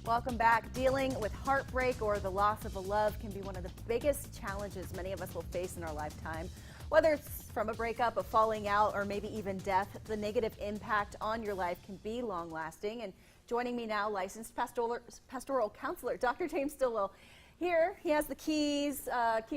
Welcome back. Dealing with heartbreak or the loss of a love can be one of the biggest challenges many of us will face in our lifetime. Whether it's from a breakup, a falling out, or maybe even death, the negative impact on your life can be long-lasting. And joining me now, licensed pastoral counselor, Dr. James Stillwell. Here, he has the key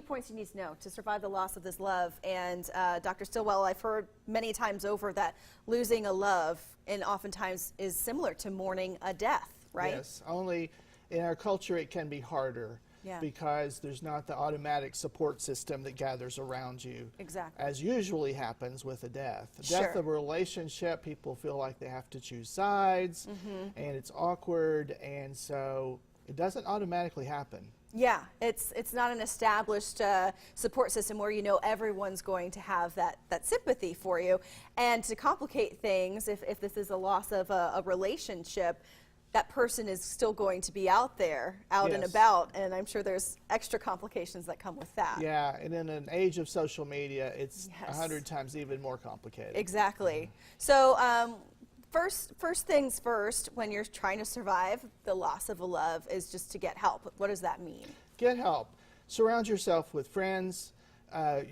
points you need to know to survive the loss of this love. And Dr. Stillwell, I've heard many times over that losing a love and oftentimes is similar to mourning a death, right? Yes, only in our culture it can be harder because there's not the automatic support system that gathers around you. Exactly. As usually happens with a death. Sure. Death of a relationship, people feel like they have to choose sides, and it's awkward, and so it doesn't automatically happen. Yeah, it's not an established support system where you know everyone's going to have that sympathy for you. And to complicate things, if this is a loss of a relationship, that person is still going to be out there, out and about, and I'm sure there's extra complications that come with that. Yeah, and in an age of social media, it's 100 times even more complicated. Exactly. So first things first, when you're trying to survive the loss of a love, is just to get help. What does that mean? Get help. Surround yourself with friends,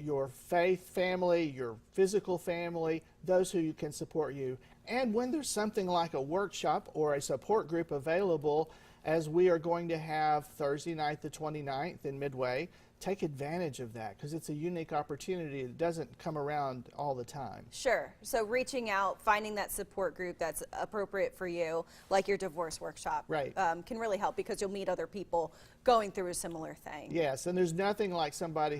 your faith family, your physical family, those who can support you. And when there's something like a workshop or a support group available, as we are going to have Thursday night the 29th in Midway, take advantage of that because it's a unique opportunity that doesn't come around all the time. Sure. So reaching out, finding that support group that's appropriate for you, like your divorce workshop, can really help because you'll meet other people going through a similar thing. Yes, and there's nothing like somebody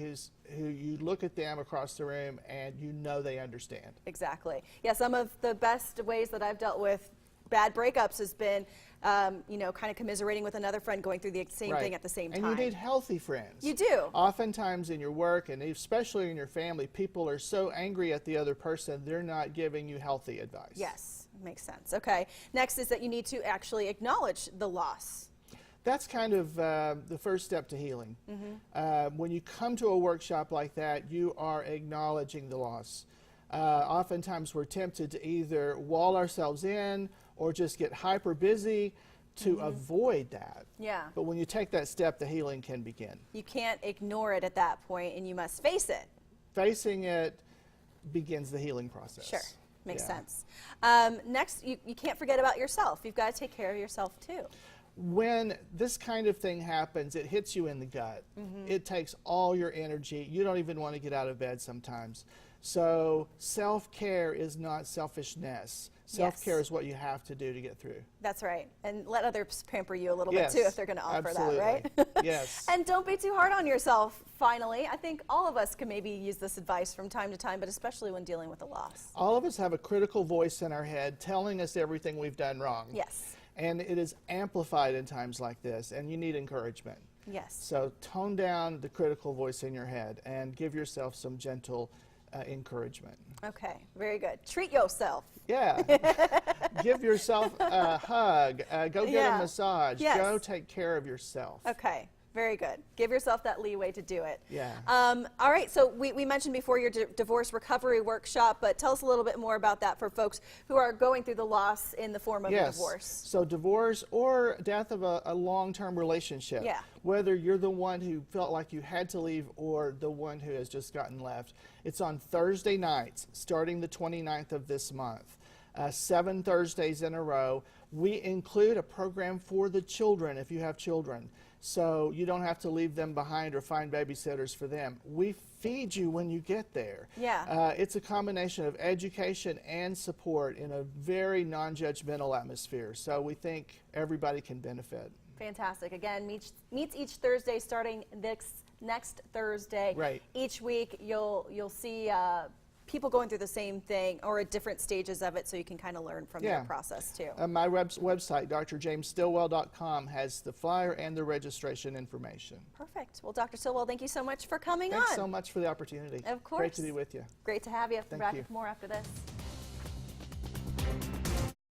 who you look at them across the room and you know they understand. Exactly. Yeah, some of the best ways that I've dealt with bad breakups has been, kind of commiserating with another friend going through the same thing at the same time. And you need healthy friends. You do. Oftentimes in your work and especially in your family, people are so angry at the other person, they're not giving you healthy advice. Yes, makes sense. Okay. Next is that you need to actually acknowledge the loss. That's kind of the first step to healing. When you come to a workshop like that, you are acknowledging the loss. Oftentimes we're tempted to either wall ourselves in or just get hyper busy to avoid that. Yeah. But when you take that step, the healing can begin. You can't ignore it at that point, and you must face it. Facing it begins the healing process. Sure. Makes sense. Next, you can't forget about yourself. You've got to take care of yourself, too. When this kind of thing happens, it hits you in the gut. It takes all your energy. You don't even want to get out of bed sometimes. So self-care is not selfishness. Self-care is what you have to do to get through. That's right. And let others pamper you a little bit, too, if they're going to offer that, right? Yes. And don't be too hard on yourself, finally. I think all of us can maybe use this advice from time to time, but especially when dealing with a loss. All of us have a critical voice in our head telling us everything we've done wrong. Yes. And it is amplified in times like this, and you need encouragement. Yes. So tone down the critical voice in your head and give yourself some gentle encouragement. Okay, very good. Treat yourself. Yeah. Give yourself a hug. Go get a massage. Yes. Go take care of yourself. Okay, very good. Give yourself that leeway to do it. Yeah. All right, so we mentioned before your divorce recovery workshop, but tell us a little bit more about that for folks who are going through the loss in the form of a divorce. So divorce or death of a long-term relationship. Yeah. Whether you're the one who felt like you had to leave or the one who has just gotten left. It's on Thursday nights, starting the 29th of this month. 7 Thursdays in a row. We include a program for the children if you have children. So you don't have to leave them behind or find babysitters for them. We feed you when you get there. Yeah. It's a combination of education and support in a very non-judgmental atmosphere. So we think everybody can benefit. Fantastic. Again, meets each Thursday starting next Thursday. Right. Each week you'll see people going through the same thing or at different stages of it, so you can kind of learn from their process too. My website, drjamesstillwell.com, has the flyer and the registration information. Perfect. Well, Dr. Stillwell, thank you so much for coming on. Thanks so much for the opportunity. Of course. Great to be with you. Great to have you. Thank Back you. with more after this.